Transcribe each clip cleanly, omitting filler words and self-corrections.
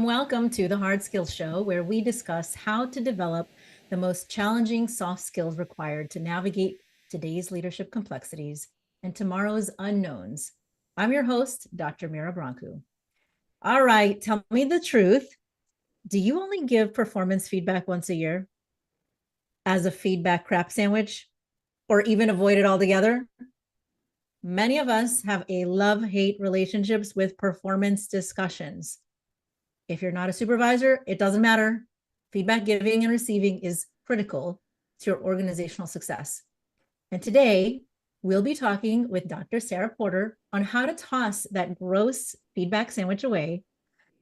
Welcome to the Hard Skills Show, where we discuss how to develop the most challenging soft skills required to navigate today's leadership complexities and tomorrow's unknowns. I'm your host, Dr. Mira Brancu. All right, tell me the truth. Do you only give performance feedback once a year as a feedback crap sandwich, or even avoid it altogether? Many of us have a love-hate relationships with performance discussions. If you're not a supervisor, it doesn't matter. Feedback giving and receiving is critical to your organizational success. And today, we'll be talking with Dr. Sarah Porter on how to toss that gross feedback sandwich away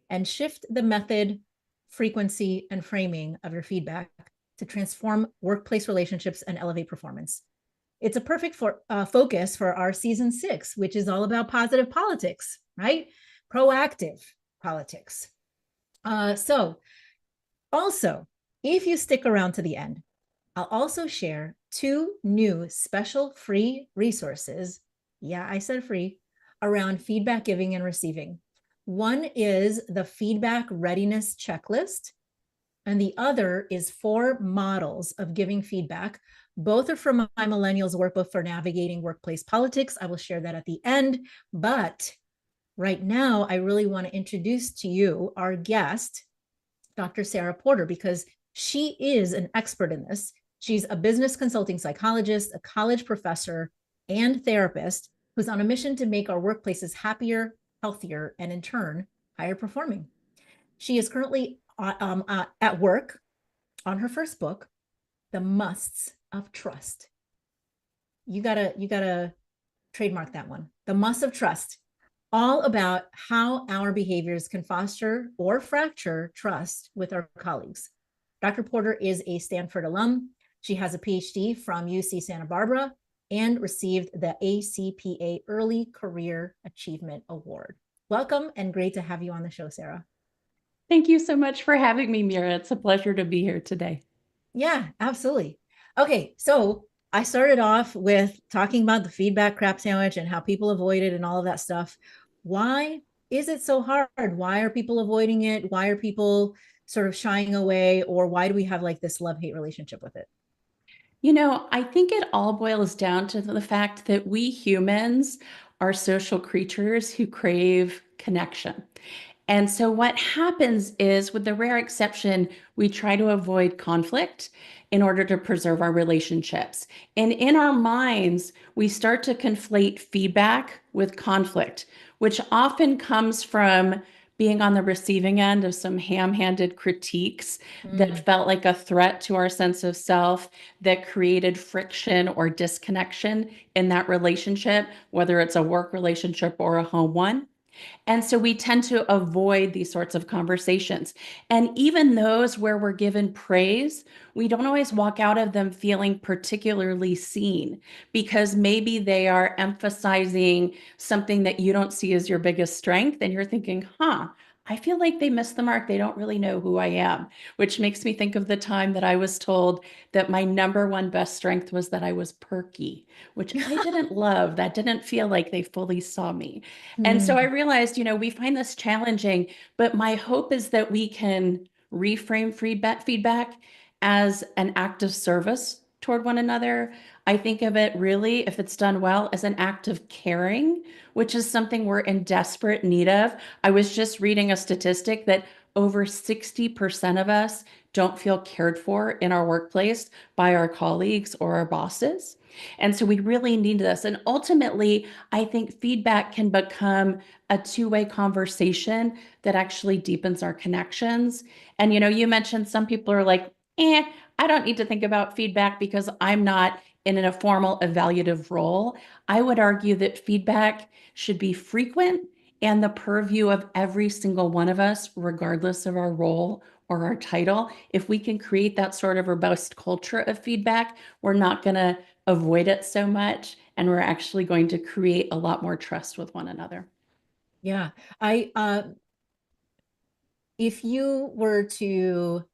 and shift the method, frequency, and framing of your feedback to transform workplace relationships and elevate performance. It's a perfect focus for our season 6, which is all about positive politics, right? Proactive politics. So also, if you stick around to the end, I'll also share 2 new special free resources. Yeah, I said free, around feedback giving and receiving. One is the feedback readiness checklist, and the other is 4 models of giving feedback. Both are from my Millennials workbook for navigating workplace politics. I will share that at the end, but right now, I really want to introduce to you our guest, Dr. Sarah Porter, because she is an expert in this. She's a business consulting psychologist, a college professor, and therapist who's on a mission to make our workplaces happier, healthier, and in turn, higher performing. She is currently at work on her first book, The Musts of Trust. You gotta trademark that one. The Musts of Trust. All about how our behaviors can foster or fracture trust with our colleagues. Dr. Porter is a Stanford alum. She has a PhD from UC Santa Barbara and received the ACPA Early Career Achievement Award. Welcome, and great to have you on the show, Sarah. Thank you so much for having me, Mira. It's a pleasure to be here today. Yeah, absolutely. Okay, so I started off with talking about the feedback crap sandwich and how people avoid it and all of that stuff. Why is it so hard? Why are people avoiding it? Why are people sort of shying away? Or why do we have like this love-hate relationship with it? I think it all boils down to the fact that we humans are social creatures who crave connection. And so what happens is, with the rare exception, we try to avoid conflict in order to preserve our relationships. And in our minds, we start to conflate feedback with conflict, which often comes from being on the receiving end of some ham-handed critiques that felt like a threat to our sense of self, that created friction or disconnection in that relationship, whether it's a work relationship or a home one. And so we tend to avoid these sorts of conversations. And even those where we're given praise, we don't always walk out of them feeling particularly seen, because maybe they are emphasizing something that you don't see as your biggest strength. And you're thinking, I feel like they missed the mark. They don't really know who I am, which makes me think of the time that I was told that my number one best strength was that I was perky, which I didn't love. That didn't feel like they fully saw me. And so I realized, we find this challenging, but my hope is that we can reframe feedback as an act of service toward one another. I think of it really, if it's done well, as an act of caring, which is something we're in desperate need of. I was just reading a statistic that over 60% of us don't feel cared for in our workplace by our colleagues or our bosses. And so we really need this. And ultimately, I think feedback can become a two-way conversation that actually deepens our connections. And you mentioned some people are like, I don't need to think about feedback because I'm not in a formal evaluative role. I would argue that feedback should be frequent and the purview of every single one of us, regardless of our role or our title. If we can create that sort of robust culture of feedback, we're not going to avoid it so much, and we're actually going to create a lot more trust with one another. Yeah, if you were to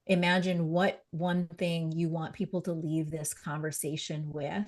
imagine what one thing you want people to leave this conversation with,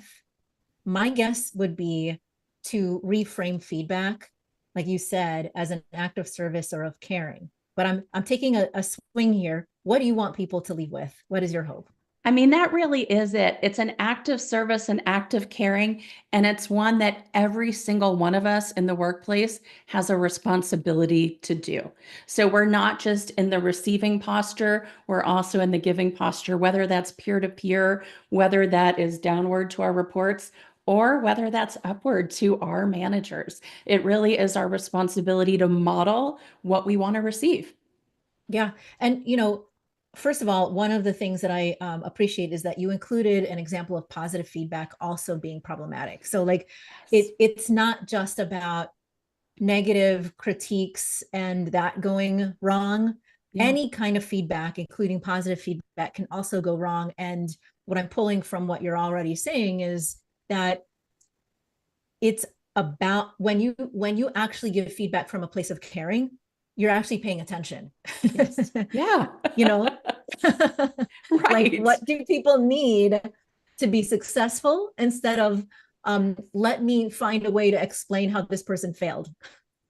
my guess would be to reframe feedback like you said, as an act of service or of caring. But I'm taking a swing here. What do you want people to leave with? What is your hope? I mean, that really is it. It's an act of service, an act of caring, and it's one that every single one of us in the workplace has a responsibility to do. So we're not just in the receiving posture, we're also in the giving posture, whether that's peer to peer, whether that is downward to our reports, or whether that's upward to our managers. It really is our responsibility to model what we want to receive. Yeah. And, first of all, one of the things that I appreciate is that you included an example of positive feedback also being problematic. So, like, Yes. it's not just about negative critiques and that going wrong. Yeah. Any kind of feedback, including positive feedback, can also go wrong. And what I'm pulling from what you're already saying is that it's about when you actually give feedback from a place of caring, you're actually paying attention. Yes. Yeah. you know like, Right. what do people need to be successful, instead of let me find a way to explain how this person failed.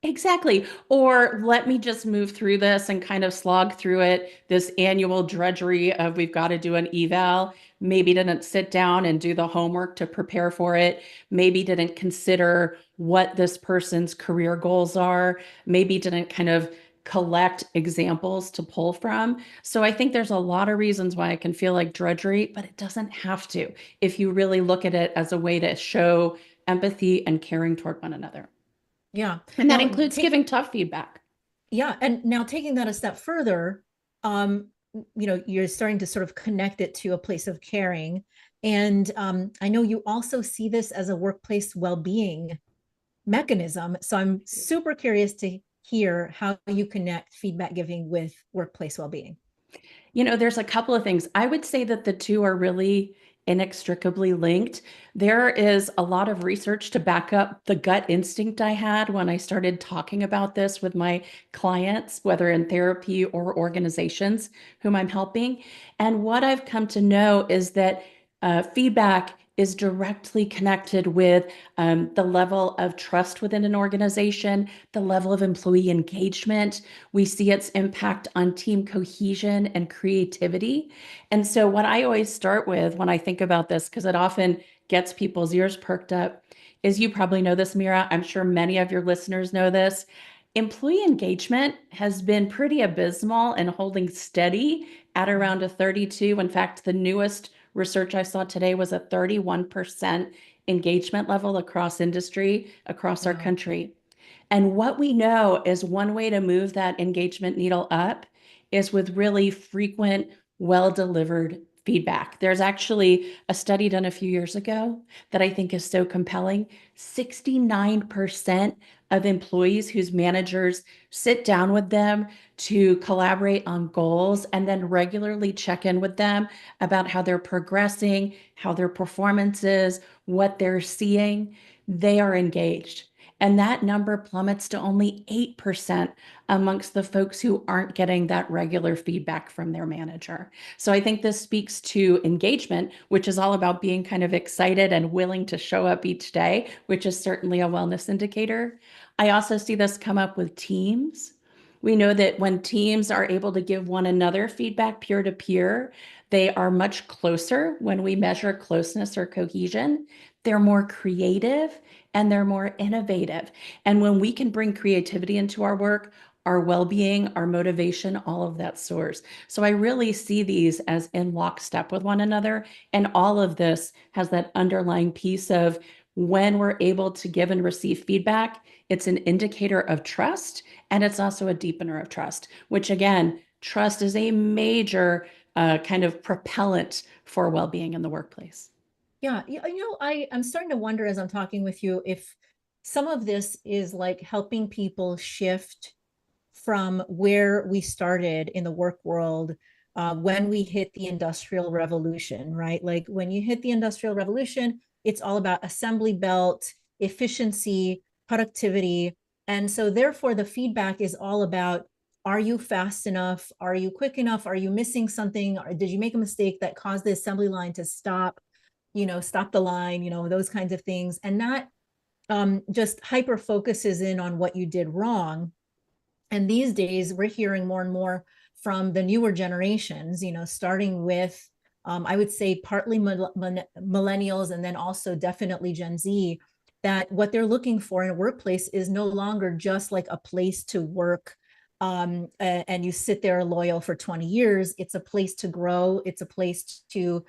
Exactly. Or let me just move through this and kind of slog through it. This annual drudgery of we've got to do an eval. Maybe didn't sit down and do the homework to prepare for it. Maybe didn't consider what this person's career goals are. Maybe didn't kind of collect examples to pull from. So I think there's a lot of reasons why it can feel like drudgery, but it doesn't have to if you really look at it as a way to show empathy and caring toward one another. Yeah. And that Now includes take giving tough feedback. Yeah, and now taking that a step further, um, you're starting to sort of connect it to a place of caring. And I know you also see this as a workplace well-being mechanism. So I'm super curious to hear how you connect feedback giving with workplace well-being. There's a couple of things. I would say that the two are really inextricably linked. There is a lot of research to back up the gut instinct I had when I started talking about this with my clients, whether in therapy or organizations whom I'm helping. And what I've come to know is that feedback is directly connected with the level of trust within an organization, the level of employee engagement. We see its impact on team cohesion and creativity. And so, what I always start with when I think about this, because it often gets people's ears perked up, is you probably know this, Mira. I'm sure many of your listeners know this. Employee engagement has been pretty abysmal and holding steady at around a 32. In fact, the newest research I saw today was a 31% engagement level across industry, across our Wow. country. And what we know is one way to move that engagement needle up is with really frequent, well delivered feedback. There's actually a study done a few years ago that I think is so compelling. 69% of employees whose managers sit down with them to collaborate on goals and then regularly check in with them about how they're progressing, how their performance is, what they're seeing, they are engaged. And that number plummets to only 8% amongst the folks who aren't getting that regular feedback from their manager. So I think this speaks to engagement, which is all about being kind of excited and willing to show up each day, which is certainly a wellness indicator. I also see this come up with teams. We know that when teams are able to give one another feedback peer to peer, they are much closer when we measure closeness or cohesion. They're more creative and they're more innovative. And when we can bring creativity into our work, our well being, our motivation, all of that soars. So I really see these as in lockstep with one another. And all of this has that underlying piece of when we're able to give and receive feedback, it's an indicator of trust. And it's also a deepener of trust, which again, trust is a major kind of propellant for well being in the workplace. Yeah, I'm starting to wonder as I'm talking with you if some of this is like helping people shift from where we started in the work world when we hit the Industrial Revolution, right? Like, when you hit the Industrial Revolution, it's all about assembly belt, efficiency, productivity. And so, therefore, the feedback is all about, are you fast enough? Are you quick enough? Are you missing something? Or did you make a mistake that caused the assembly line to stop? Stop the line, those kinds of things. And not just hyper focuses in on what you did wrong. And these days, we're hearing more and more from the newer generations, starting with, I would say, partly millennials, and then also definitely Gen Z, that what they're looking for in a workplace is no longer just like a place to work, and you sit there loyal for 20 years. It's a place to grow. It's a place to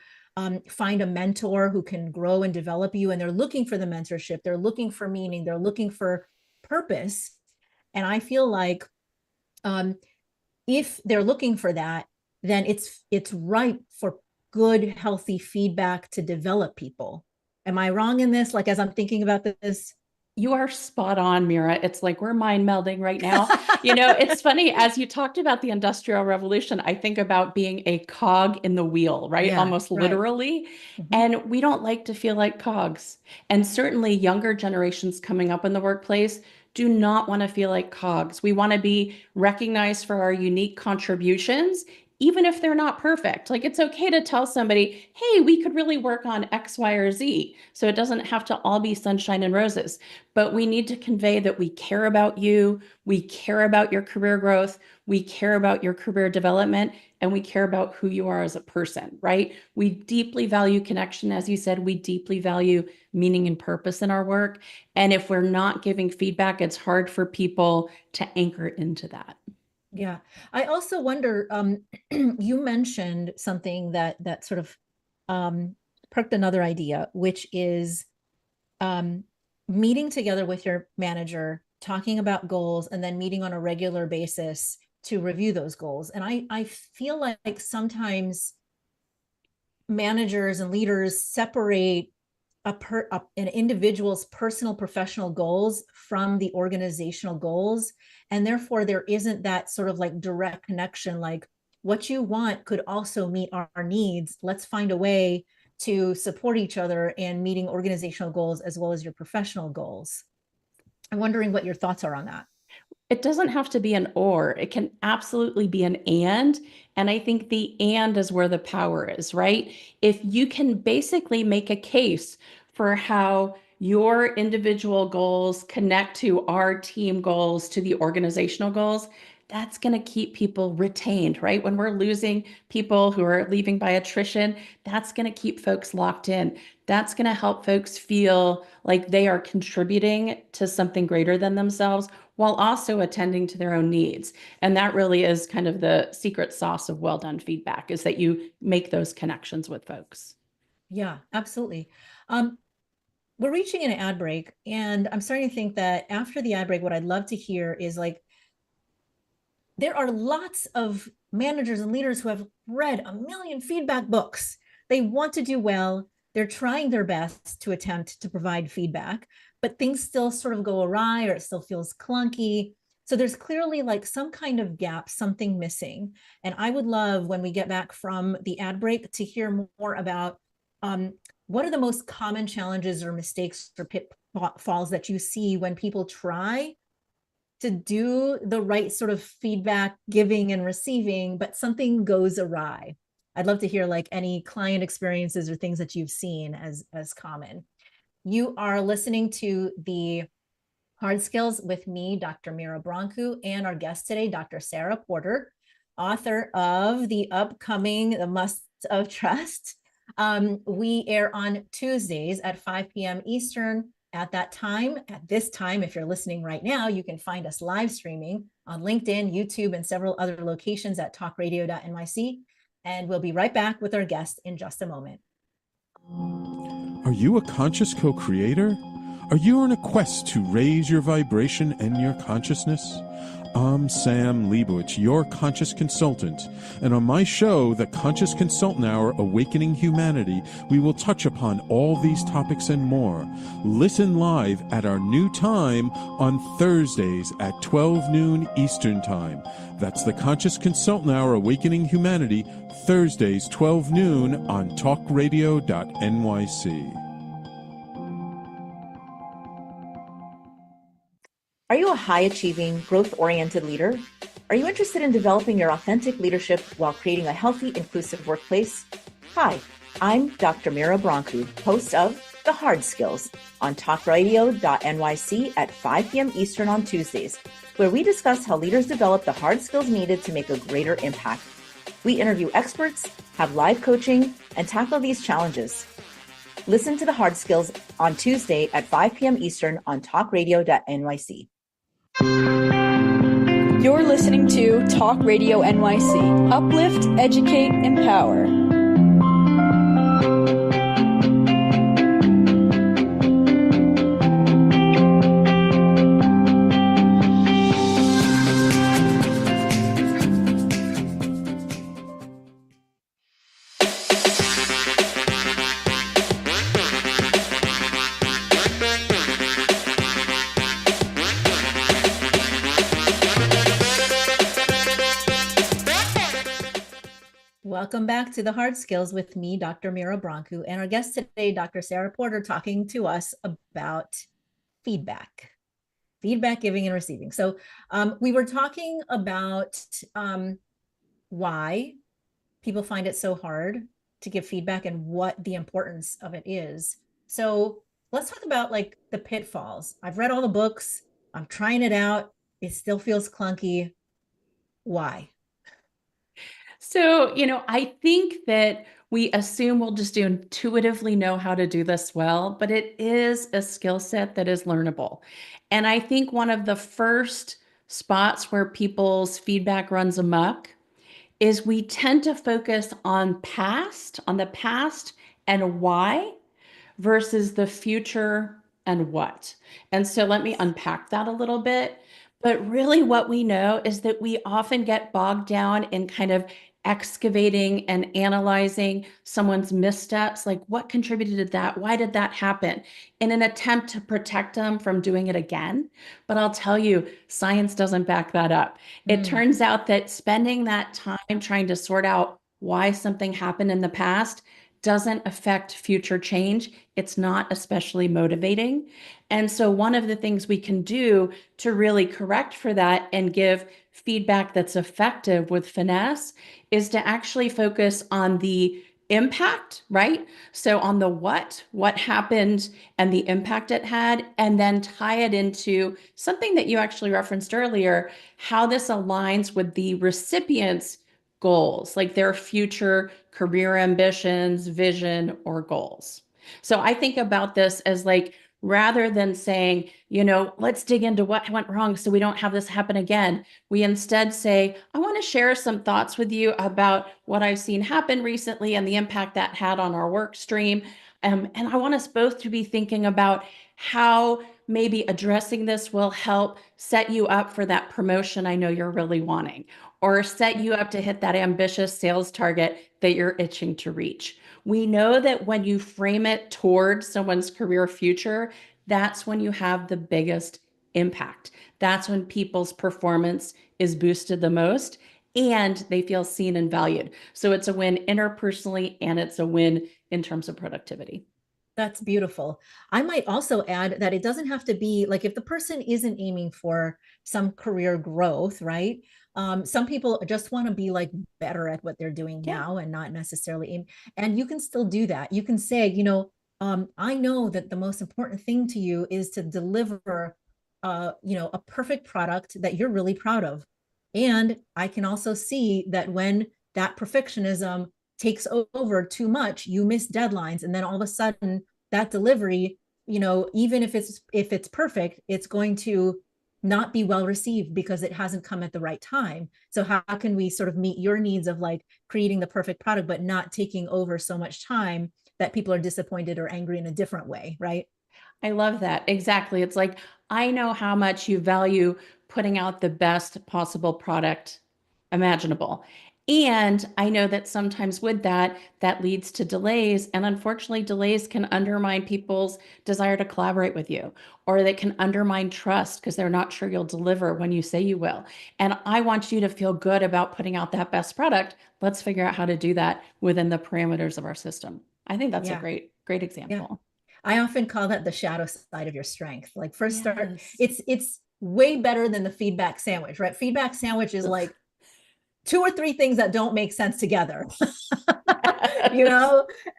find a mentor who can grow and develop you. And they're looking for the mentorship. They're looking for meaning. They're looking for purpose. And I feel like, um, if they're looking for that, then it's ripe for good, healthy feedback to develop people. Am I wrong in this? Like, as I'm thinking about this. You are spot on, Mira. It's like we're mind melding right now. It's funny, as you talked about the Industrial Revolution, I think about being a cog in the wheel, right? Yeah, Almost right. literally. Mhm. And we don't like to feel like cogs. And certainly younger generations coming up in the workplace do not want to feel like cogs. We want to be recognized for our unique contributions, even if they're not perfect. Like it's okay to tell somebody, hey, we could really work on X, Y, or Z. So it doesn't have to all be sunshine and roses, but we need to convey that we care about you, we care about your career growth, we care about your career development, and we care about who you are as a person, right? We deeply value connection. As you said, we deeply value meaning and purpose in our work. And if we're not giving feedback, it's hard for people to anchor into that. Yeah. I also wonder, you mentioned something that sort of perked another idea, which is um, meeting together with your manager, talking about goals, and then meeting on a regular basis to review those goals. And I feel like sometimes managers and leaders separate an individual's personal professional goals from the organizational goals, and therefore there isn't that sort of like direct connection, like what you want could also meet our needs. Let's find a way to support each other in meeting organizational goals as well as your professional goals. I'm wondering what your thoughts are on that. It doesn't have to be an or, it can absolutely be an and. And I think the and is where the power is, right? If you can basically make a case for how your individual goals connect to our team goals, to the organizational goals, that's going to keep people retained, right? When we're losing people who are leaving by attrition, that's going to keep folks locked in. That's going to help folks feel like they are contributing to something greater than themselves while also attending to their own needs. And that really is kind of the secret sauce of well done feedback, is that you make those connections with folks. Yeah, absolutely. We're reaching an ad break, and I'm starting to think that after the ad break, what I'd love to hear is like, there are lots of managers and leaders who have read a million feedback books. They want to do well. They're trying their best to attempt to provide feedback, but things still sort of go awry, or it still feels clunky. So there's clearly like some kind of gap, something missing. And I would love, when we get back from the ad break, to hear more about what are the most common challenges or mistakes or pitfalls that you see when people try to do the right sort of feedback giving and receiving, but something goes awry. I'd love to hear like any client experiences or things that you've seen as common. You are listening to the Hard Skills with me, Dr. Mira Broncu, and our guest today, Dr. Sarah Porter, author of the upcoming The Must of Trust. We air on Tuesdays at 5 p.m. Eastern. At this time, if you're listening right now, you can find us live streaming on LinkedIn, YouTube, and several other locations at talkradio.nyc. And we'll be right back with our guest in just a moment. Are you a conscious co-creator? Are you on a quest to raise your vibration and your consciousness? I'm Sam Leibowitz, your conscious consultant, and on my show, The Conscious Consultant Hour, Awakening Humanity, we will touch upon all these topics and more. Listen live at our new time on Thursdays at 12 noon Eastern Time. That's The Conscious Consultant Hour, Awakening Humanity, Thursdays 12 noon on talkradio.nyc. Are you a high-achieving, growth-oriented leader? Are you interested in developing your authentic leadership while creating a healthy, inclusive workplace? Hi, I'm Dr. Mira Broncu, host of The Hard Skills on talkradio.nyc at 5 p.m. Eastern on Tuesdays, where we discuss how leaders develop the hard skills needed to make a greater impact. We interview experts, have live coaching, and tackle these challenges. Listen to The Hard Skills on Tuesday at 5 p.m. Eastern on talkradio.nyc. You're listening to Talk Radio NYC. Uplift, educate, empower. Welcome back to The Hard Skills with me, Dr. Mira Broncu, and our guest today, Dr. Sarah Porter, talking to us about feedback giving and receiving. So we were talking about why people find it so hard to give feedback and what the importance of it is. So let's talk about like the pitfalls. I've read all the books. I'm trying it out. It still feels clunky. Why? So, I think that we assume we'll just intuitively know how to do this well, but it is a skill set that is learnable. And I think one of the first spots where people's feedback runs amok is we tend to focus on the past and why versus the future and what. And so let me unpack that a little bit. But really, what we know is that we often get bogged down in kind of excavating and analyzing someone's missteps, like what contributed to that? Why did that happen? In an attempt to protect them from doing it again. But I'll tell you, science doesn't back that up. It turns out that spending that time trying to sort out why something happened in the past doesn't affect future change. It's not especially motivating. And so one of the things we can do to really correct for that and give feedback that's effective with finesse is to actually focus on the impact, right? So on the what happened and the impact it had, and then tie it into something that you actually referenced earlier, how this aligns with the recipient's goals, like their future career ambitions, vision, or goals. So I think about this as like, rather than saying, let's dig into what went wrong so we don't have this happen again, we instead say, I want to share some thoughts with you about what I've seen happen recently and the impact that had on our work stream. And I want us both to be thinking about how maybe addressing this will help set you up for that promotion I know you're really wanting, or set you up to hit that ambitious sales target that you're itching to reach. We know that when you frame it towards someone's career future, that's when you have the biggest impact. That's when people's performance is boosted the most and they feel seen and valued. So it's a win interpersonally and it's a win in terms of productivity. That's beautiful. I might also add that it doesn't have to be like if the person isn't aiming for some career growth, right? Some people just want to be like better at what they're doing now and not necessarily aim. And you can still do that. You can say, I know that the most important thing to you is to deliver, a perfect product that you're really proud of. And I can also see that when that perfectionism takes over too much, you miss deadlines, and then all of a sudden that delivery, even if it's perfect, it's going to not be well received because it hasn't come at the right time. So how can we sort of meet your needs of like creating the perfect product but not taking over so much time that people are disappointed or angry in a different way, right? I love that. Exactly. It's like, I know how much you value putting out the best possible product imaginable. And I know that sometimes with that, that leads to delays. And unfortunately, delays can undermine people's desire to collaborate with you, or they can undermine trust because they're not sure you'll deliver when you say you will. And I want you to feel good about putting out that best product. Let's figure out how to do that within the parameters of our system. I think that's a great example. Yeah. I often call that the shadow side of your strength. Like first start, Yes. it's way better than the feedback sandwich, right? Feedback sandwich is like 2 or 3 things that don't make sense together. Yes.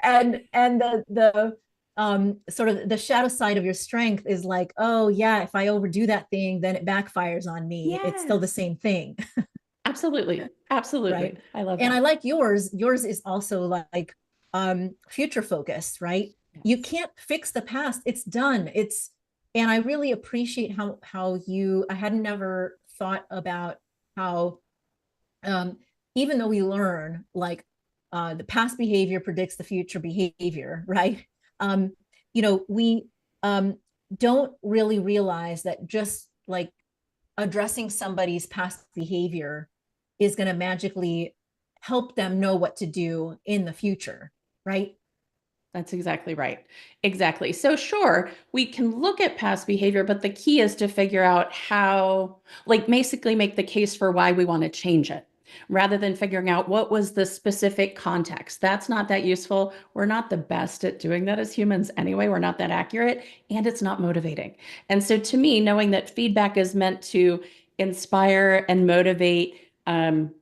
And the sort of the shadow side of your strength is like, oh yeah, if I overdo that thing, then it backfires on me. It's still the Yes, same thing. absolutely. Absolutely. Right. I love And I that. like yours is also like future focused, right? You Yes. can't fix the past, it's done. It's And I really appreciate how you I had never thought about how um even though we learn like the past behavior predicts the future behavior, right? um we um don't really realize that just like addressing somebody's past behavior is going to magically help them know what to do in the future, right? That's exactly right. Exactly. So, sure, we can look at past behavior, but the key is to figure out how, like, basically make the case for why we want to change it rather than figuring out what was the specific context. That's not that useful. We're not the best at doing that as humans anyway. We're not that accurate, and it's not motivating. And so, to me, knowing that feedback is meant to inspire and motivate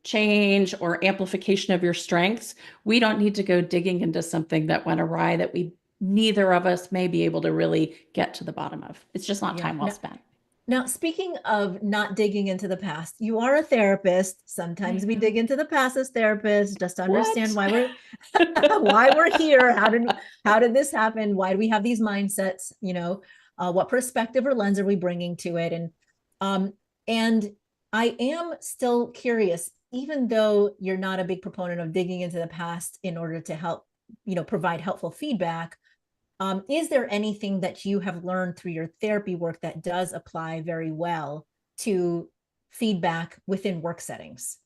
change or amplification of your strengths, we don't need to go digging into something that went awry that we neither of us may be able to really get to the bottom of. It's just not Yeah. time well spent. Now, speaking of not digging into the past, you are a therapist. I Sometimes we dig know. into the past as therapists just to understand What? why we're why we're here. How did this happen? Why do we have these mindsets? What perspective or lens are we bringing to it? Um, and I am still curious, even though you're not a big proponent of digging into the past in order to help, provide helpful feedback. Is there anything that you have learned through your therapy work that does apply very well to feedback within work settings?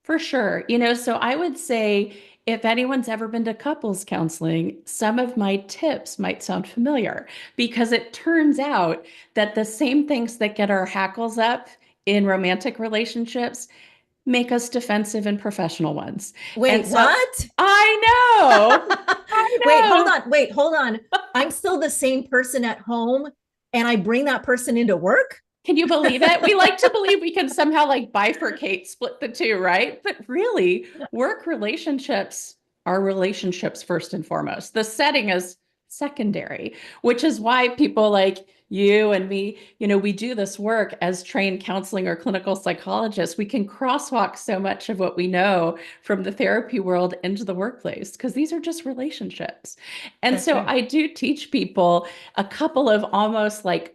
For sure. So I would say if anyone's ever been to couples counseling, some of my tips might sound familiar because it turns out that the same things that get our hackles up in romantic relationships make us defensive in professional ones. And Wait, so what? I know, I Wait, hold know. on. Wait, hold on. I'm still the same person at home and I bring that person into work? Can you believe it? We like to believe we can somehow like bifurcate, split the two, right? But really, work relationships are relationships first and foremost. The setting is secondary, which is why people like you and me, we do this work as trained counseling or clinical psychologists. We can crosswalk so much of what we know from the therapy world into the workplace because these are just relationships. And That's so right. I do teach people a couple of almost like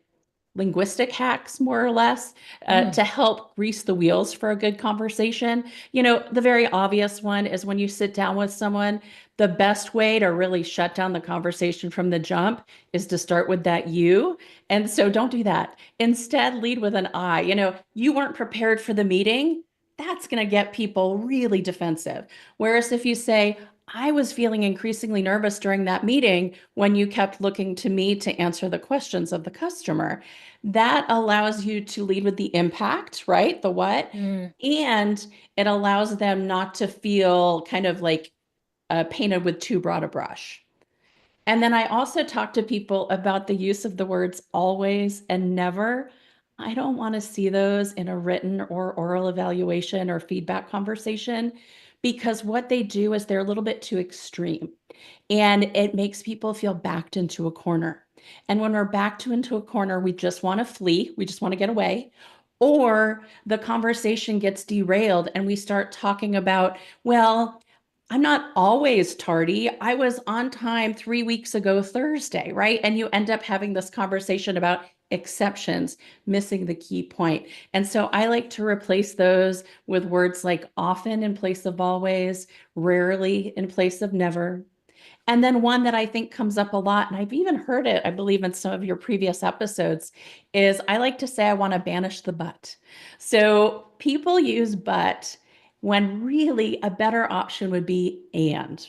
linguistic hacks, more or less, Mm, to help grease the wheels for a good conversation. The very obvious one is when you sit down with someone, the best way to really shut down the conversation from the jump is to start with that you. And so don't do that. Instead, lead with an I. You weren't prepared for the meeting. That's going to get people really defensive. Whereas if you say, I was feeling increasingly nervous during that meeting when you kept looking to me to answer the questions of the customer. That allows you to lead with the impact, right? The what? mm. And it allows them not to feel kind of like painted with too broad a brush. And then I also talk to people about the use of the words always and never. I don't want to see those in a written or oral evaluation or feedback conversation because what they do is they're a little bit too extreme and it makes people feel backed into a corner. And when we're backed into a corner, we just want to flee, we just want to get away. Or the conversation gets derailed and we start talking about, well, I'm not always tardy. I was on time 3 weeks ago, Thursday, right? And you end up having this conversation about exceptions, missing the key point. And so I like to replace those with words like often in place of always, rarely in place of never. And then one that I think comes up a lot, and I've even heard it, I believe, in some of your previous episodes, is I like to say I want to banish the but. So people use but when really a better option would be and.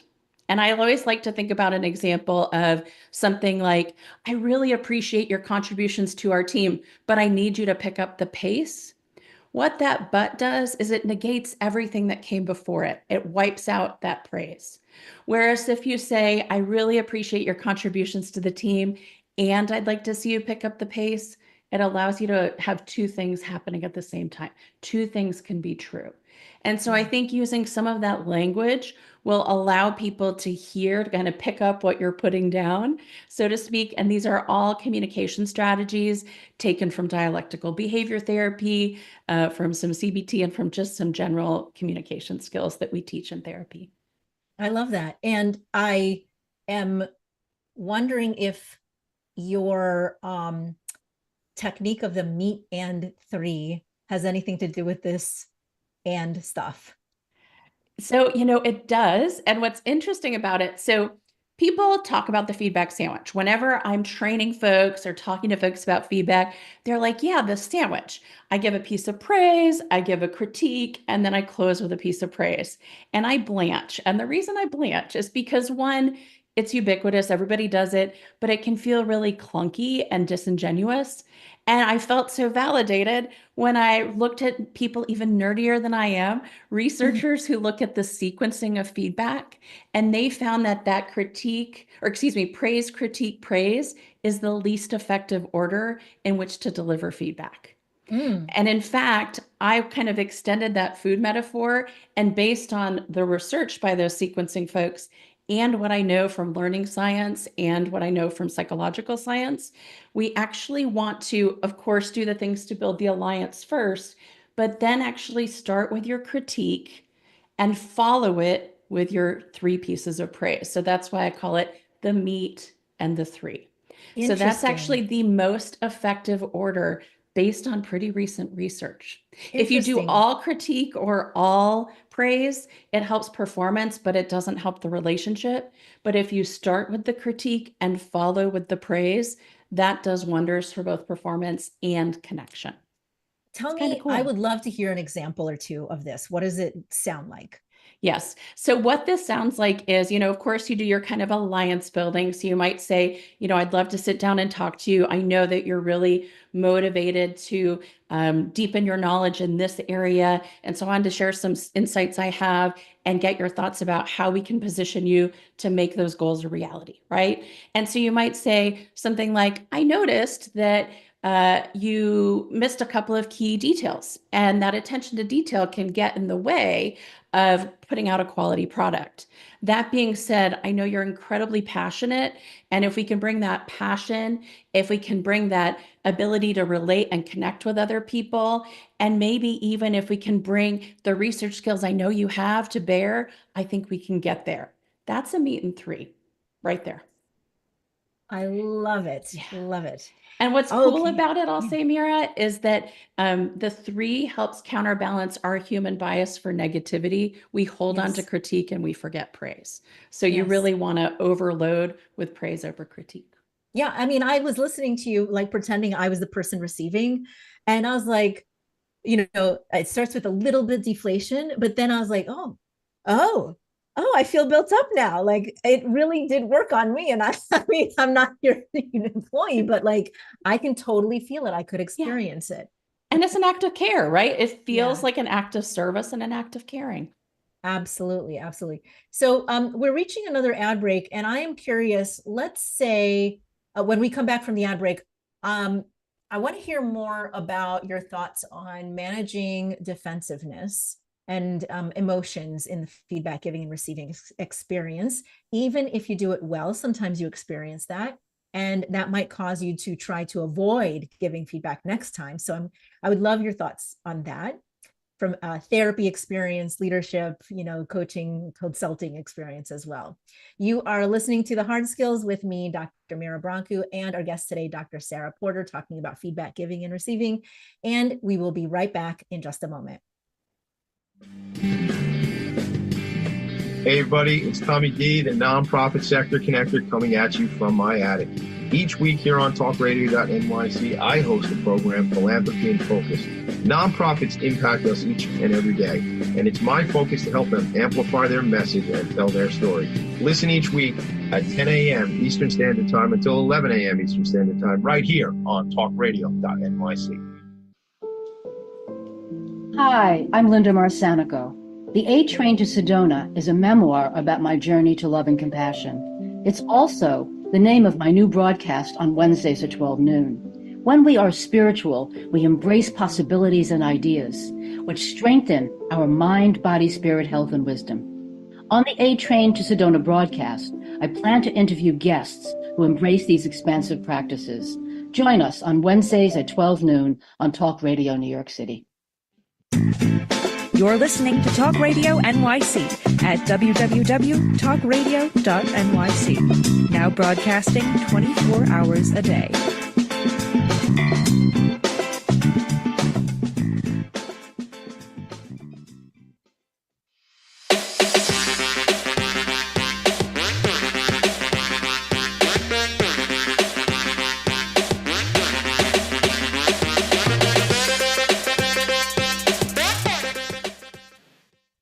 And I always like to think about an example of something like, I really appreciate your contributions to our team, but I need you to pick up the pace. What that but does is it negates everything that came before it. It wipes out that praise. Whereas if you say, I really appreciate your contributions to the team, and I'd like to see you pick up the pace, it allows you to have two things happening at the same time. Two things can be true. And so I think using some of that language will allow people to hear, to kind of pick up what you're putting down, so to speak. And these are all communication strategies taken from dialectical behavior therapy, from some CBT, and from just some general communication skills that we teach in therapy. I love that. And I am wondering if your technique of the meet and three has anything to do with this and stuff. So, it does. And what's interesting about it, so people talk about the feedback sandwich. Whenever I'm training folks or talking to folks about feedback, they're like, yeah, the sandwich. I give a piece of praise, I give a critique, and then I close with a piece of praise. And I blanch. And the reason I blanch is because one, it's ubiquitous, everybody does it, but it can feel really clunky and disingenuous. And I felt so validated when I looked at people even nerdier than I am, researchers who look at the sequencing of feedback, and they found that critique, or excuse me, praise, critique, praise is the least effective order in which to deliver feedback. And in fact, I kind of extended that food metaphor, and based on the research by those sequencing folks and what I know from learning science and what I know from psychological science, we actually want to, of course, do the things to build the alliance first, but then actually start with your critique and follow it with your three pieces of praise. So that's why I call it the meet and the three. So that's actually the most effective order based on pretty recent research. If you do all critique or all praise, it helps performance, but it doesn't help the relationship. But if you start with the critique and follow with the praise, that does wonders for both performance and connection. Tell me, cool. I would love to hear an example or two of this. What does it sound like? Yes. So what this sounds like is, of course, you do your kind of alliance building. So you might say, I'd love to sit down and talk to you. I know that you're really motivated to deepen your knowledge in this area. And so I wanted to share some insights I have and get your thoughts about how we can position you to make those goals a reality, right? And so you might say something like, I noticed that you missed a couple of key details, and that attention to detail can get in the way of putting out a quality product. That being said, I know you're incredibly passionate, and if we can bring that passion, if we can bring that ability to relate and connect with other people, and maybe even if we can bring the research skills I know you have to bear, I think we can get there. That's a meet and three right there. I love it. Yeah. Love it. And what's cool about it, I'll say, Mira, is that the three helps counterbalance our human bias for negativity. We hold on to critique and we forget praise. So you really want to overload with praise over critique. Yeah. I mean, I was listening to you, like pretending I was the person receiving. And I was like, it starts with a little bit deflation, but then I was like, oh, I feel built up now. Like it really did work on me. And I mean, I'm not your employee, but like I can totally feel it. I could experience it. And it's an act of care, right? It feels like an act of service and an act of caring. Absolutely. Absolutely. So we're reaching another ad break, and I am curious, let's say when we come back from the ad break, I want to hear more about your thoughts on managing defensiveness and emotions in the feedback giving and receiving experience. Even if you do it well, sometimes you experience that, and that might cause you to try to avoid giving feedback next time. So I would love your thoughts on that from therapy experience, leadership, coaching, consulting experience as well. You are listening to The Hard Skills with me, Dr. Mira Brancu, and our guest today, Dr. Sarah Porter, talking about feedback giving and receiving. And we will be right back in just a moment. Hey everybody, it's Tommy D, the nonprofit sector connector, coming at you from my attic. Each week here on talkradio.nyc, I host a program, Philanthropy in Focus. Nonprofits impact us each and every day, and it's my focus to help them amplify their message and tell their story. Listen each week at 10 a.m. Eastern Standard Time until 11 a.m. Eastern Standard Time, right here on talkradio.nyc. Hi, I'm Linda Marcanico. The A Train to Sedona is a memoir about my journey to love and compassion. It's also the name of my new broadcast on Wednesdays at 12 noon. When we are spiritual, we embrace possibilities and ideas, which strengthen our mind, body, spirit, health, and wisdom. On the A Train to Sedona broadcast, I plan to interview guests who embrace these expansive practices. Join us on Wednesdays at 12 noon on Talk Radio New York City. You're listening to Talk Radio NYC at www.talkradio.nyc. Now broadcasting 24 hours a day.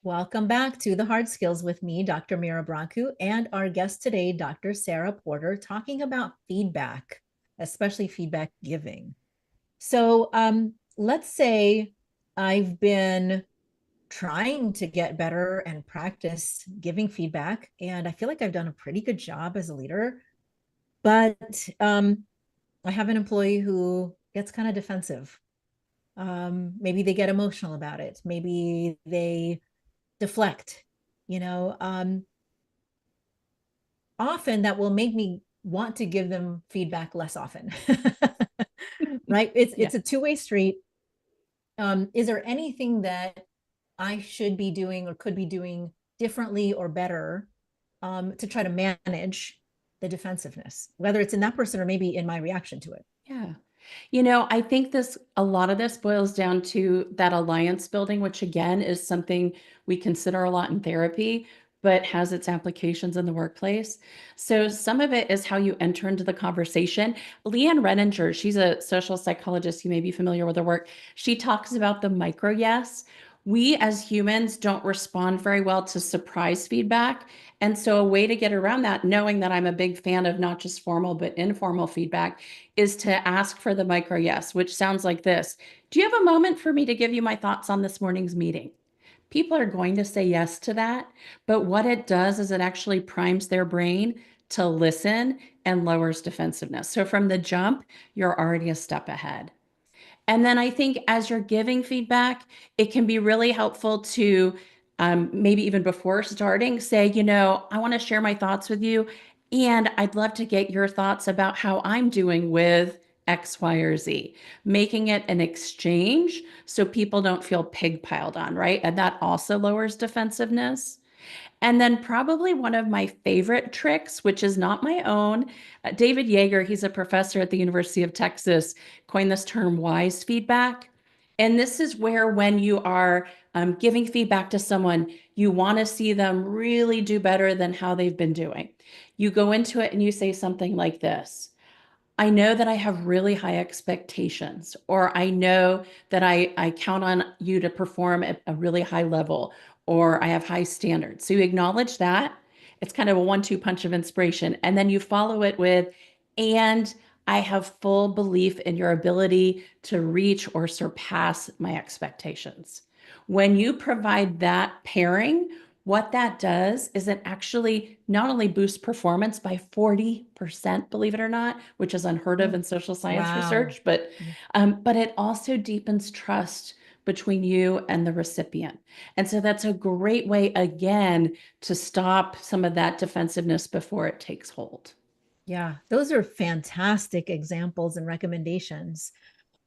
Welcome back to The Hard Skills with me, Dr. Mira Brancu, and our guest today, Dr. Sarah Porter, talking about feedback, especially feedback giving. So let's say I've been trying to get better and practice giving feedback, and I feel like I've done a pretty good job as a leader, but I have an employee who gets kind of defensive. Maybe they get emotional about it. Maybe they deflect, often that will make me want to give them feedback less often. Right? It's a two-way street. Is there anything that I should be doing or could be doing differently or better to try to manage the defensiveness, whether it's in that person or maybe in my reaction to it? Yeah. I think a lot of this boils down to that alliance building, which again is something we consider a lot in therapy, but has its applications in the workplace. So some of it is how you enter into the conversation. Leanne Renninger, she's a social psychologist. You may be familiar with her work. She talks about the micro yes. We as humans don't respond very well to surprise feedback. And so a way to get around that, knowing that I'm a big fan of not just formal, but informal feedback, is to ask for the micro yes, which sounds like this. Do you have a moment for me to give you my thoughts on this morning's meeting? People are going to say yes to that, but what it does is it actually primes their brain to listen and lowers defensiveness. So from the jump, you're already a step ahead. And then I think as you're giving feedback, it can be really helpful to maybe even before starting, say, I want to share my thoughts with you. And I'd love to get your thoughts about how I'm doing with X, Y, or Z, making it an exchange so people don't feel pig piled on, right? And that also lowers defensiveness. And then probably one of my favorite tricks, which is not my own, David Yeager, he's a professor at the University of Texas, coined this term wise feedback. And this is where when you are giving feedback to someone, you want to see them really do better than how they've been doing. You go into it and you say something like this. I know that I have really high expectations, or I know that I count on you to perform at a really high level, or I have high standards. So you acknowledge that. It's kind of a 1-2 punch of inspiration. And then you follow it with, and I have full belief in your ability to reach or surpass my expectations. When you provide that pairing, what that does is it actually not only boosts performance by 40%, believe it or not, which is unheard of in social science research, but it also deepens trust between you and the recipient. And so that's a great way, again, to stop some of that defensiveness before it takes hold. Yeah, those are fantastic examples and recommendations.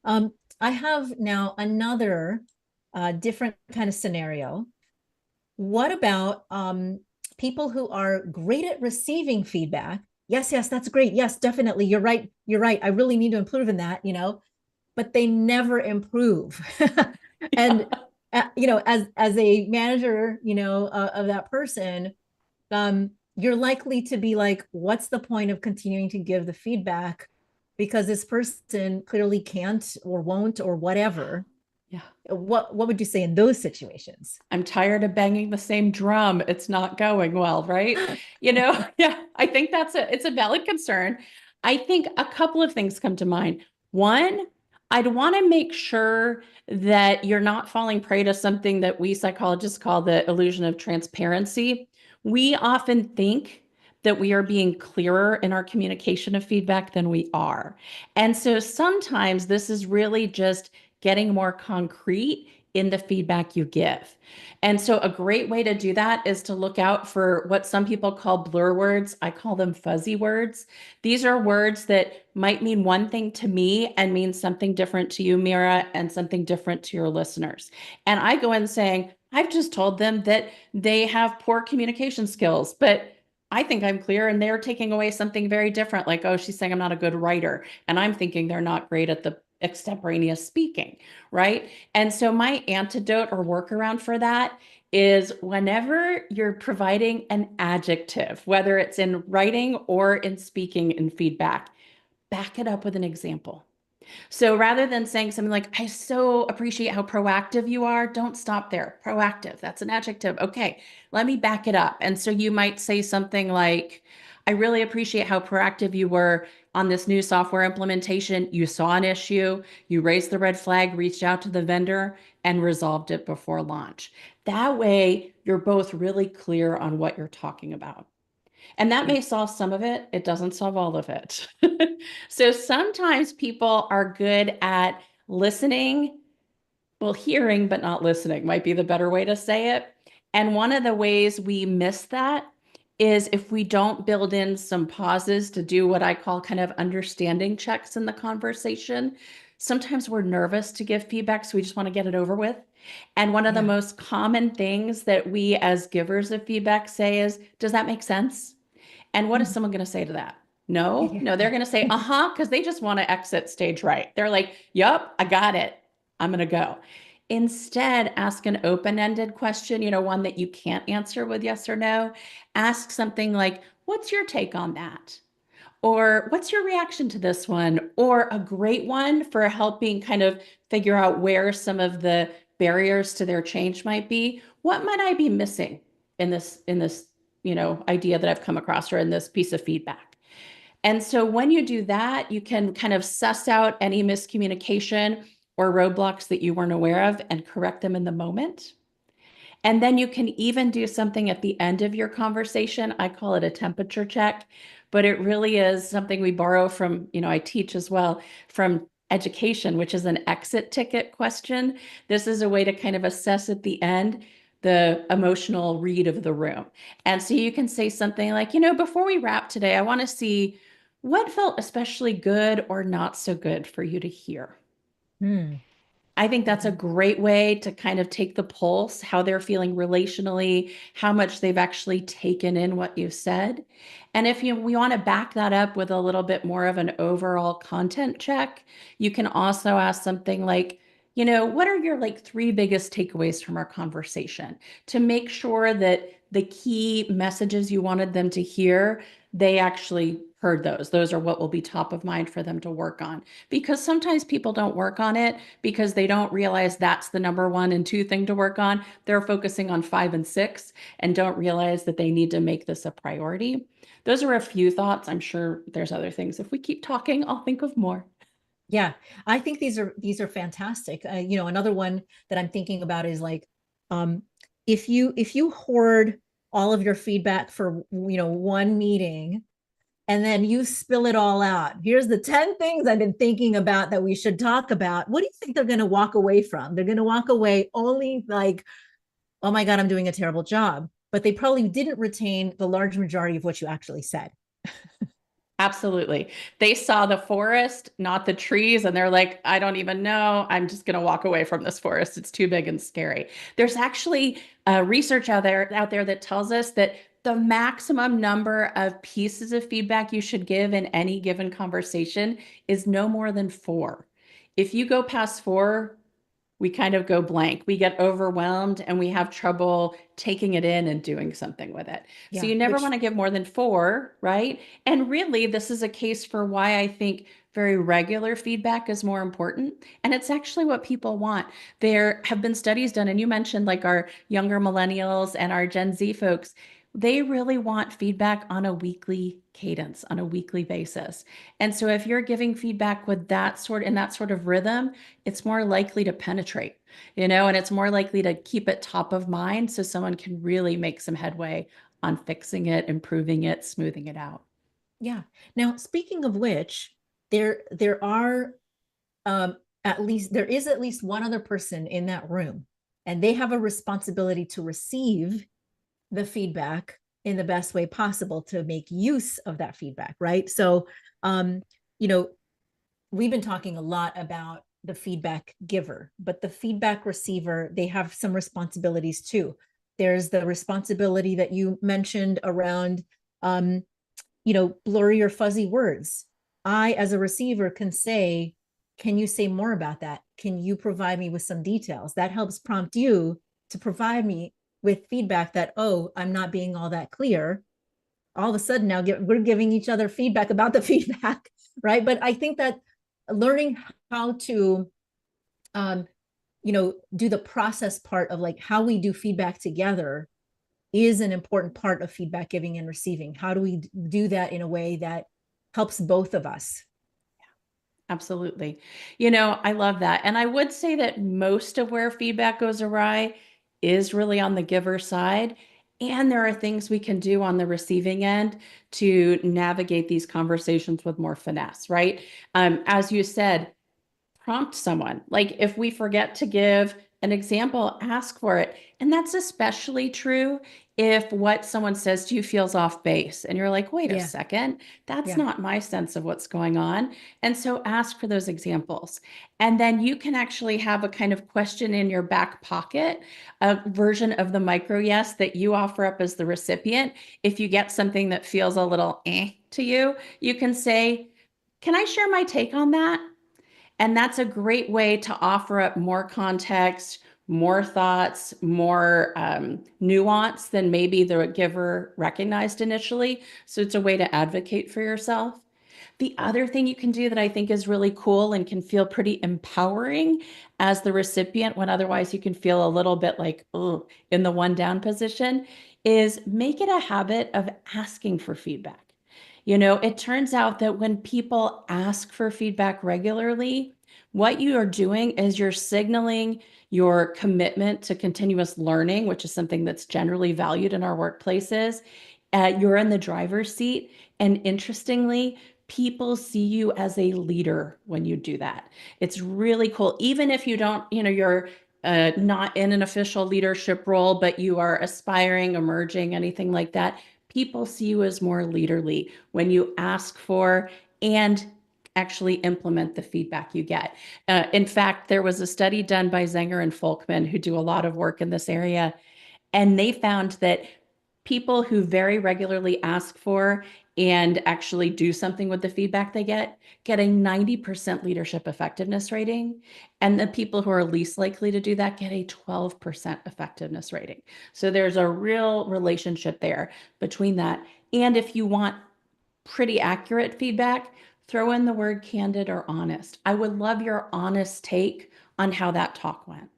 I have now another different kind of scenario. What about people who are great at receiving feedback? Yes, that's great. Yes, definitely. You're right. I really need to improve in that, but they never improve. And, as a manager, of that person, you're likely to be like, what's the point of continuing to give the feedback? Because this person clearly can't or won't or whatever. Yeah. What would you say in those situations? I'm tired of banging the same drum. It's not going well, right? Yeah, I think it's a valid concern. I think a couple of things come to mind. One, I'd want to make sure that you're not falling prey to something that we psychologists call the illusion of transparency. We often think that we are being clearer in our communication of feedback than we are. And so sometimes this is really just getting more concrete in the feedback you give. And so a great way to do that is to look out for what some people call blur words. I call them fuzzy words. These are words that might mean one thing to me and mean something different to you, Mira, and something different to your listeners. And I go in saying, I've just told them that they have poor communication skills, but I think I'm clear and they're taking away something very different. Like, oh, she's saying I'm not a good writer. And I'm thinking they're not great at the extemporaneous speaking, right? And so my antidote or workaround for that is whenever you're providing an adjective, whether it's in writing or in speaking and feedback, back it up with an example. So rather than saying something like, I so appreciate how proactive you are, don't stop there. Proactive, that's an adjective. Okay, let me back it up. And so you might say something like, I really appreciate how proactive you were on this new software implementation. You saw an issue, you raised the red flag, reached out to the vendor, and resolved it before launch. That way, you're both really clear on what you're talking about. And that may solve some of it. It doesn't solve all of it. So sometimes people are good at listening, well, hearing, but not listening might be the better way to say it. And one of the ways we miss that is if we don't build in some pauses to do what I call kind of understanding checks in the conversation. Sometimes we're nervous to give feedback, so we just want to get it over with. And one of the most common things that we as givers of feedback say is, does that make sense? And what is someone going to say to that? No, they're going to say, because they just want to exit stage right. They're like, yup, I got it. I'm going to go. Instead, ask an open-ended question, one that you can't answer with yes or no. Ask something like, what's your take on that? Or what's your reaction to this one? Or a great one for helping kind of figure out where some of the barriers to their change might be. What might I be missing in this idea that I've come across or in this piece of feedback? And so when you do that, you can kind of suss out any miscommunication or roadblocks that you weren't aware of and correct them in the moment. And then you can even do something at the end of your conversation. I call it a temperature check, but it really is something we borrow from, I teach as well, from education, which is an exit ticket question. This is a way to kind of assess at the end the emotional read of the room. And so you can say something like, before we wrap today, I want to see what felt especially good or not so good for you to hear. I think that's a great way to kind of take the pulse, how they're feeling relationally, how much they've actually taken in what you've said. And if we want to back that up with a little bit more of an overall content check, you can also ask something like, what are your three biggest takeaways from our conversation to make sure that the key messages you wanted them to hear, they actually heard those. Those are what will be top of mind for them to work on. Because sometimes people don't work on it because they don't realize that's the number 1 and 2 thing to work on. They're focusing on 5 and 6 and don't realize that they need to make this a priority. Those are a few thoughts. I'm sure there's other things. If we keep talking, I'll think of more. Yeah, I think these are fantastic. Another one that I'm thinking about is if you hoard all of your feedback for one meeting, and then you spill it all out. Here's the 10 things I've been thinking about that we should talk about. What do you think they're going to walk away from? They're going to walk away only like, oh my God, I'm doing a terrible job. But they probably didn't retain the large majority of what you actually said. Absolutely. They saw the forest, not the trees, and they're like, I don't even know. I'm just going to walk away from this forest. It's too big and scary. There's actually research out there that tells us that the maximum number of pieces of feedback you should give in any given conversation is no more than 4. If you go past 4, we kind of go blank. We get overwhelmed and we have trouble taking it in and doing something with it. Yeah, so you never want to give more than 4, right? And really, this is a case for why I think very regular feedback is more important. And it's actually what people want. There have been studies done, and you mentioned our younger millennials and our Gen Z folks. They really want feedback on a weekly cadence, on a weekly basis. And so if you're giving feedback with that sort of rhythm, it's more likely to penetrate, and it's more likely to keep it top of mind so someone can really make some headway on fixing it, improving it, smoothing it out. Yeah. Now, speaking of which, there are there is at least one other person in that room, and they have a responsibility to receive the feedback in the best way possible to make use of that feedback, right? So, you know, we've been talking a lot about the feedback giver, but the feedback receiver, they have some responsibilities too. There's the responsibility that you mentioned around, blurry or fuzzy words. I, as a receiver, can say, can you say more about that? Can you provide me with some details? That helps prompt you to provide me with feedback that, oh, I'm not being all that clear. All of a sudden now we're giving each other feedback about the feedback, right? But I think that learning how to do the process part of like how we do feedback together is an important part of feedback giving and receiving. How do we do that in a way that helps both of us? Absolutely. I love that. And I would say that most of where feedback goes awry is really on the giver side. And there are things we can do on the receiving end to navigate these conversations with more finesse, right? As you said, prompt someone. Like if we forget to give an example, ask for it. And that's especially true if what someone says to you feels off base and you're like, wait a second, that's not my sense of what's going on. And so ask for those examples. And then you can actually have a kind of question in your back pocket, a version of the micro yes that you offer up as the recipient. If you get something that feels a little to you, you can say, can I share my take on that? And that's a great way to offer up more context, more thoughts, more nuance than maybe the giver recognized initially. So it's a way to advocate for yourself. The other thing you can do that I think is really cool and can feel pretty empowering as the recipient, when otherwise you can feel a little bit like, oh, in the one down position, is make it a habit of asking for feedback. It turns out that when people ask for feedback regularly, what you are doing is you're signaling your commitment to continuous learning, which is something that's generally valued in our workplaces. You're in the driver's seat. And interestingly, people see you as a leader when you do that. It's really cool. Even if you don't, you're not in an official leadership role, but you are aspiring, emerging, anything like that. People see you as more leaderly when you ask for and actually implement the feedback you get. In fact, there was a study done by Zenger and Folkman, who do a lot of work in this area, and they found that people who very regularly ask for and actually do something with the feedback they get a 90% leadership effectiveness rating. And the people who are least likely to do that get a 12% effectiveness rating. So there's a real relationship there between that. And if you want pretty accurate feedback, throw in the word candid or honest. I would love your honest take on how that talk went.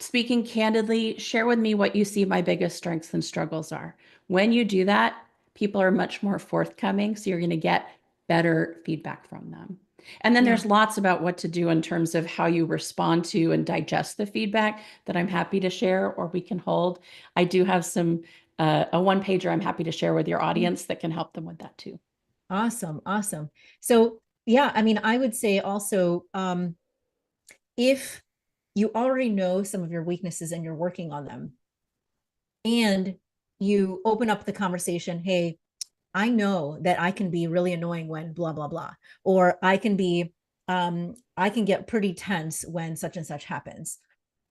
Speaking candidly, share with me what you see my biggest strengths and struggles are. When you do that, people are much more forthcoming, so you're going to get better feedback from them. And then there's lots about what to do in terms of how you respond to and digest the feedback that I'm happy to share or we can hold. I do have some a one pager I'm happy to share with your audience that can help them with that too. Awesome. So yeah, I mean, I would say also, if you already know some of your weaknesses and you're working on them, and you open up the conversation, hey, I know that I can be really annoying when blah, blah, blah, or I can get pretty tense when such and such happens.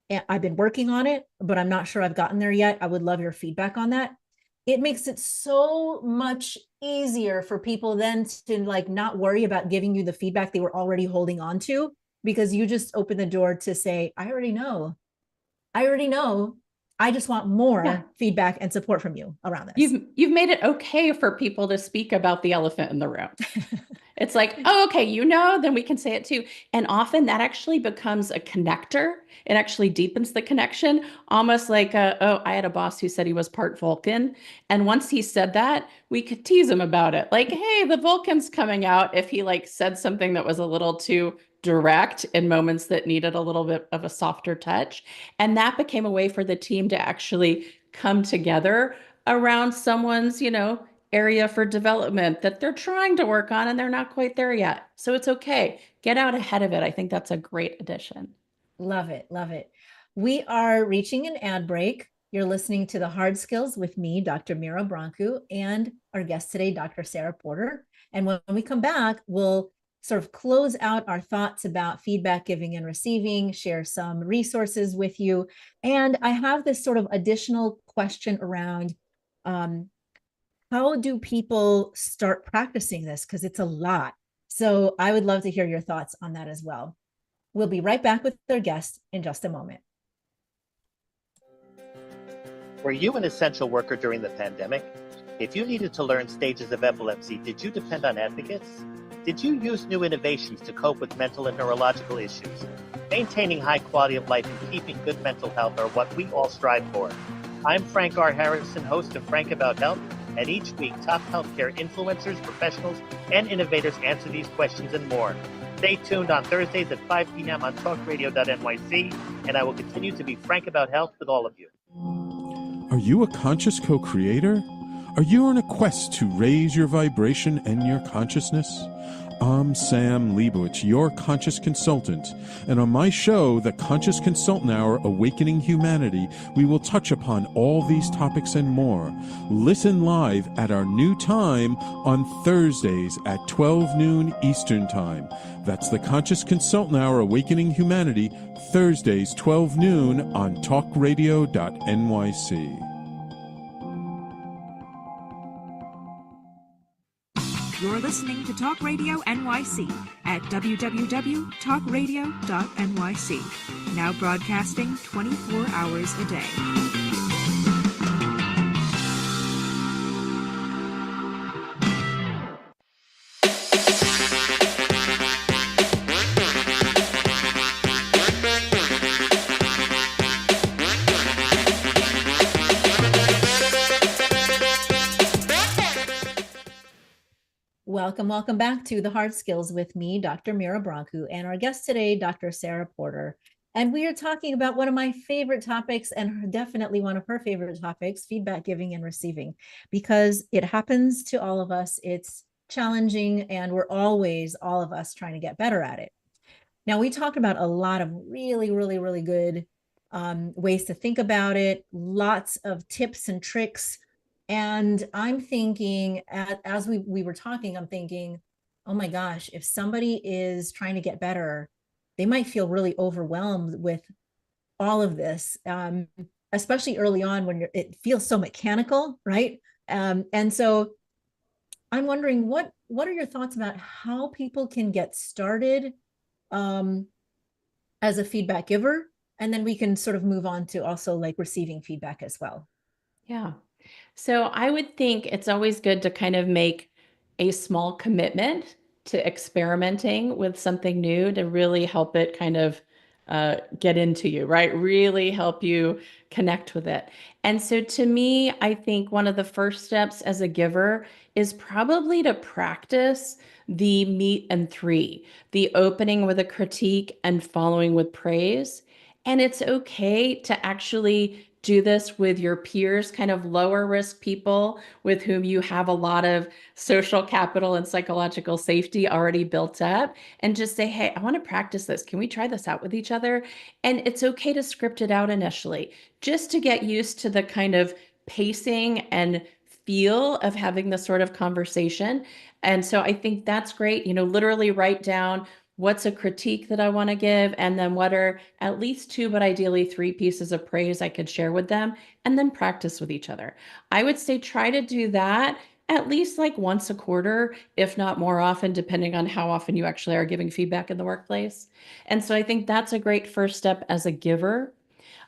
And I've been working on it, but I'm not sure I've gotten there yet. I would love your feedback on that. It makes it so much easier for people then to like not worry about giving you the feedback they were already holding on to, because you just open the door to say, I already know. I just want more feedback and support from you around this. You've made it okay for people to speak about the elephant in the room. It's like, oh, okay, then we can say it too. And often that actually becomes a connector. It actually deepens the connection, almost like, I had a boss who said he was part Vulcan. And once he said that, we could tease him about it. Like, hey, the Vulcan's coming out if he like said something that was a little too direct in moments that needed a little bit of a softer touch. And that became a way for the team to actually come together around someone's, area for development that they're trying to work on and they're not quite there yet. So it's okay. Get out ahead of it. I think that's a great addition. Love it. Love it. We are reaching an ad break. You're listening to The Hard Skills with me, Dr. Mira Brancu, and our guest today, Dr. Sarah Porter. And when we come back, we'll sort of close out our thoughts about feedback giving and receiving, share some resources with you. And I have this sort of additional question around how do people start practicing this? Because it's a lot. So I would love to hear your thoughts on that as well. We'll be right back with our guest in just a moment. Were you an essential worker during the pandemic? If you needed to learn stages of epilepsy, did you depend on advocates? Did you use new innovations to cope with mental and neurological issues? Maintaining high quality of life and keeping good mental health are what we all strive for. I'm Frank R. Harrison, host of Frank About Health, and each week top healthcare influencers, professionals, and innovators answer these questions and more. Stay tuned on Thursdays at 5 p.m. on talkradio.nyc, and I will continue to be frank about health with all of you. Are you a conscious co-creator? Are you on a quest to raise your vibration and your consciousness? I'm Sam Leibowitz, your conscious consultant, and on my show, The Conscious Consultant Hour, Awakening Humanity, we will touch upon all these topics and more. Listen live at our new time on Thursdays at 12 noon Eastern Time. That's The Conscious Consultant Hour, Awakening Humanity, Thursdays 12 noon on talkradio.nyc. You're listening to Talk Radio NYC at www.talkradio.nyc. Now broadcasting 24 hours a day. Welcome back to The Hard Skills with me, Dr. Mira Brancu, and our guest today, Dr. Sarah Porter. And we are talking about one of my favorite topics, and definitely one of her favorite topics, feedback giving and receiving, because it happens to all of us. It's challenging, and we're always, all of us, trying to get better at it. Now, we talked about a lot of really good ways to think about it, lots of tips and tricks. And I'm thinking, as we were talking, I'm thinking, oh my gosh, if somebody is trying to get better, they might feel really overwhelmed with all of this, especially early on when it feels so mechanical, right? And so I'm wondering, what are your thoughts about how people can get started as a feedback giver? And then we can sort of move on to also like receiving feedback as well. Yeah. So I would think it's always good to kind of make a small commitment to experimenting with something new to really help it kind of get into you, right? Really help you connect with it. And so to me, I think one of the first steps as a giver is probably to practice the meet and three, the opening with a critique and following with praise. And it's okay to actually do this with your peers, kind of lower risk people with whom you have a lot of social capital and psychological safety already built up, and just say, hey, I want to practice this. Can we try this out with each other? And it's okay to script it out initially, just to get used to the kind of pacing and feel of having this sort of conversation. And so I think that's great. Literally write down what's a critique that I want to give, and then what are at least 2, but ideally 3 pieces of praise I could share with them, and then practice with each other. I would say try to do that at least like once a quarter, if not more often, depending on how often you actually are giving feedback in the workplace. And so I think that's a great first step as a giver.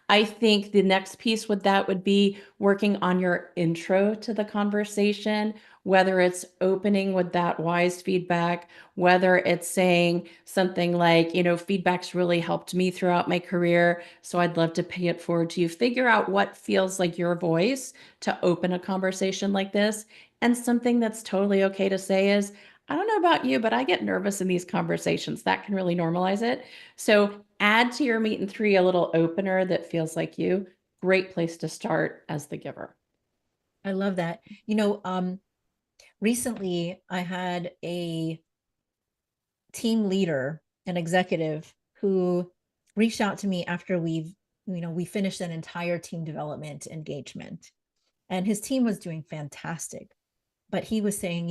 I think the next piece with that would be working on your intro to the conversation, whether it's opening with that wise feedback, whether it's saying something like, feedback's really helped me throughout my career, so I'd love to pay it forward to you. Figure out what feels like your voice to open a conversation like this. And something that's totally okay to say is, I don't know about you, but I get nervous in these conversations. That can really normalize it. So add to your meet and three a little opener that feels like you. Great place to start as the giver. I love that. Recently I had a team leader, an executive who reached out to me after we finished an entire team development engagement. And his team was doing fantastic. But he was saying,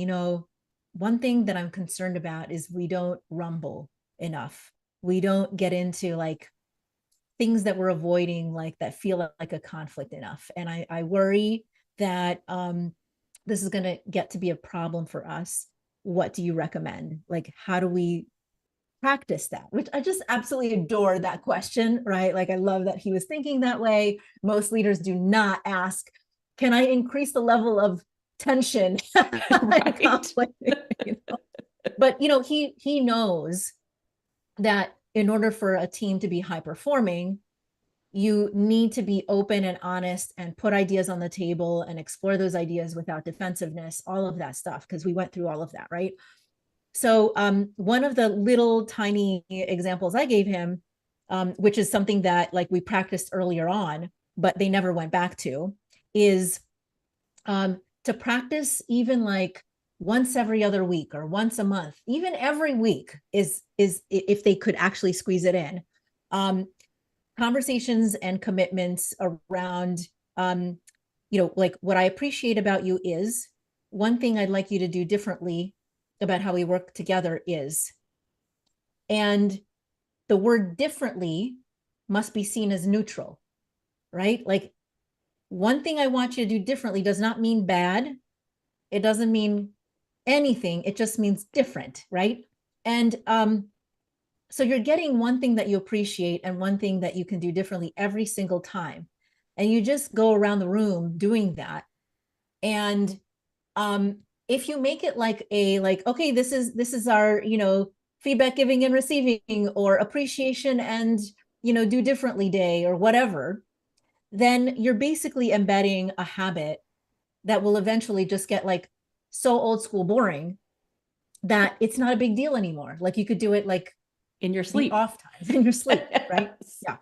one thing that I'm concerned about is we don't rumble enough. We don't get into like things that we're avoiding, like that feel like a conflict enough. And I worry that this is going to get to be a problem for us. What do you recommend? Like, how do we practice that? Which I just absolutely adore that question, right? Like, I love that he was thinking that way. Most leaders do not ask, can I increase the level of tension and conflict? But he knows that in order for a team to be high performing, you need to be open and honest and put ideas on the table and explore those ideas without defensiveness, all of that stuff, because we went through all of that, right? So one of the little tiny examples I gave him, which is something that like we practiced earlier on, but they never went back to, is to practice even like once every other week or once a month, even every week is if they could actually squeeze it in. Conversations and commitments around, like what I appreciate about you is one thing I'd like you to do differently about how we work together is, and the word differently must be seen as neutral, right? Like one thing I want you to do differently does not mean bad. It doesn't mean anything. It just means different, right? And so you're getting one thing that you appreciate and one thing that you can do differently every single time. And you just go around the room doing that. And if you make it like okay, this is our, feedback giving and receiving, or appreciation and, do differently day or whatever, then you're basically embedding a habit that will eventually just get like so old school boring that it's not a big deal anymore. Like you could do it like in your sleep, off times in your sleep, right? Yeah.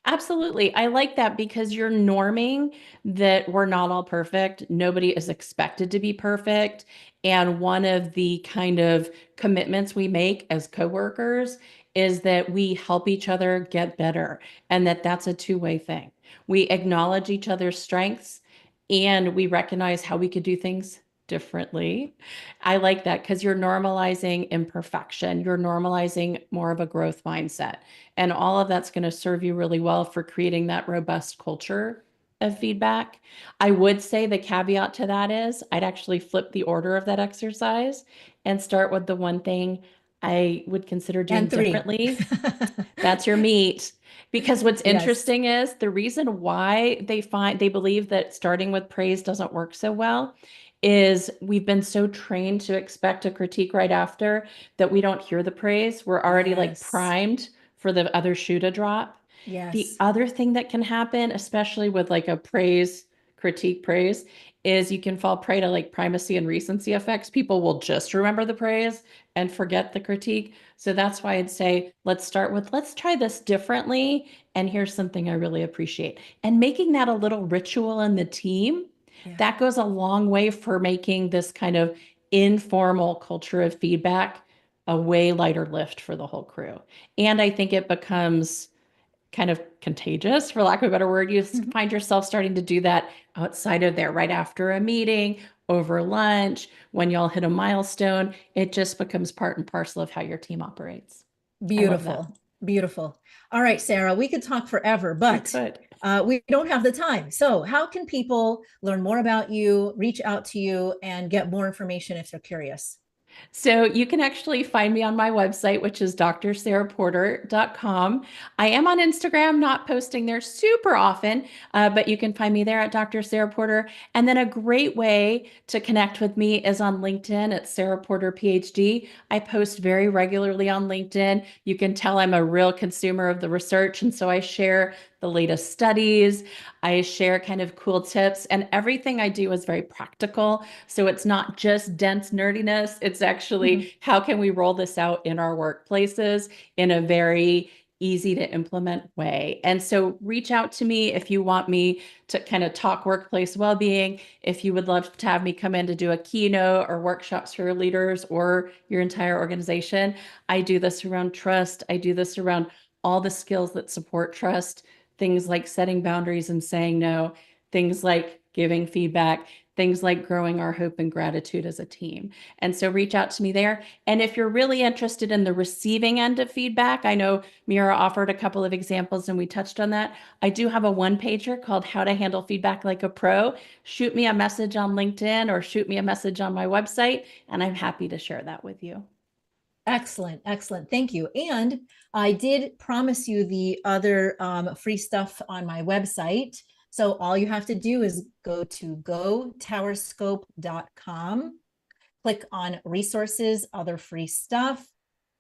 Absolutely. I like that because you're norming that we're not all perfect. Nobody is expected to be perfect. And one of the kind of commitments we make as coworkers is that we help each other get better and that's a two-way thing. We acknowledge each other's strengths and we recognize how we could do things differently. I like that because you're normalizing imperfection. You're normalizing more of a growth mindset. And all of that's going to serve you really well for creating that robust culture of feedback. I would say the caveat to that is I'd actually flip the order of that exercise and start with the one thing I would consider doing differently. That's your meat. Because what's interesting is the reason why they believe that starting with praise doesn't work so well is we've been so trained to expect a critique right after that we don't hear the praise. We're already like primed for the other shoe to drop. Yes. The other thing that can happen, especially with like a critique praise, is you can fall prey to like primacy and recency effects. People will just remember the praise and forget the critique. So that's why I'd say, let's try this differently. And here's something I really appreciate. And making that a little ritual in the team, that goes a long way for making this kind of informal culture of feedback a way lighter lift for the whole crew. And I think it becomes kind of contagious, for lack of a better word. You find yourself starting to do that outside of there, right after a meeting, over lunch, when y'all hit a milestone. It just becomes part and parcel of how your team operates. Beautiful. Beautiful. All right, Sarah, we could talk forever, but we don't have the time. So how can people learn more about you, reach out to you, and get more information if they're curious? So you can actually find me on my website, which is drsarahporter.com. I am on Instagram, not posting there super often, but you can find me there at Dr. Sarah Porter. And then a great way to connect with me is on LinkedIn at Sarah Porter PhD. I post very regularly on LinkedIn. You can tell I'm a real consumer of the research. And so I share the latest studies. I share kind of cool tips, and everything I do is very practical. So it's not just dense nerdiness. It's actually how can we roll this out in our workplaces in a very easy to implement way. And so reach out to me if you want me to kind of talk workplace well-being, if you would love to have me come in to do a keynote or workshops for your leaders or your entire organization. I do this around trust. I do this around all the skills that support trust, things like setting boundaries and saying no, things like giving feedback, things like growing our hope and gratitude as a team. And so reach out to me there. And if you're really interested in the receiving end of feedback, I know Mira offered a couple of examples and we touched on that. I do have a one-pager called How to Handle Feedback Like a Pro. Shoot me a message on LinkedIn or shoot me a message on my website, and I'm happy to share that with you. Excellent, excellent. Thank you. And I did promise you the other free stuff on my website. So all you have to do is go to gotowerscope.com, click on resources, other free stuff.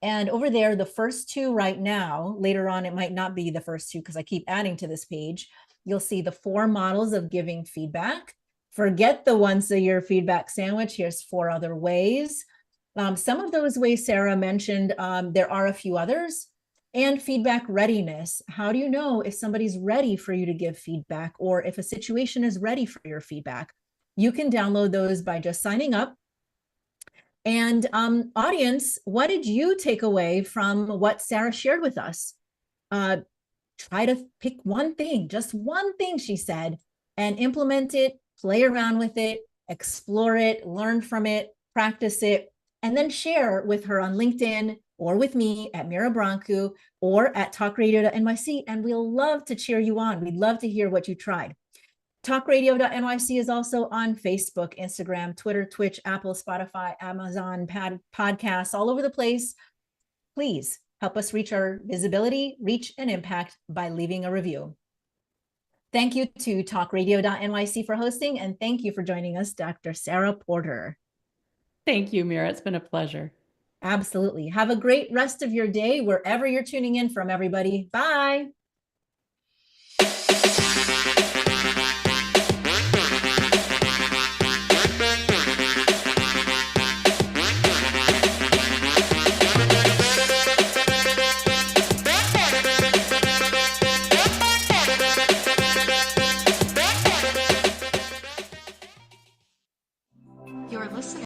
And over there, the first two right now, later on, it might not be the first two because I keep adding to this page. You'll see the 4 models of giving feedback. Forget the once a year feedback sandwich. Here's 4 other ways. Some of those ways Sarah mentioned, there are a few others. And feedback readiness. How do you know if somebody's ready for you to give feedback or if a situation is ready for your feedback? You can download those by just signing up. And audience, what did you take away from what Sarah shared with us? Try to pick one thing, just one thing, she said, and implement it, play around with it, explore it, learn from it, practice it, and then share with her on LinkedIn or with me at Mira Brancu or at talkradio.nyc. And we'll love to cheer you on. We'd love to hear what you tried. Talkradio.nyc is also on Facebook, Instagram, Twitter, Twitch, Apple, Spotify, Amazon, podcasts, all over the place. Please help us reach our visibility, reach, and impact by leaving a review. Thank you to talkradio.nyc for hosting, and thank you for joining us, Dr. Sarah Porter. Thank you, Mira. It's been a pleasure. Absolutely. Have a great rest of your day wherever you're tuning in from, everybody. Bye.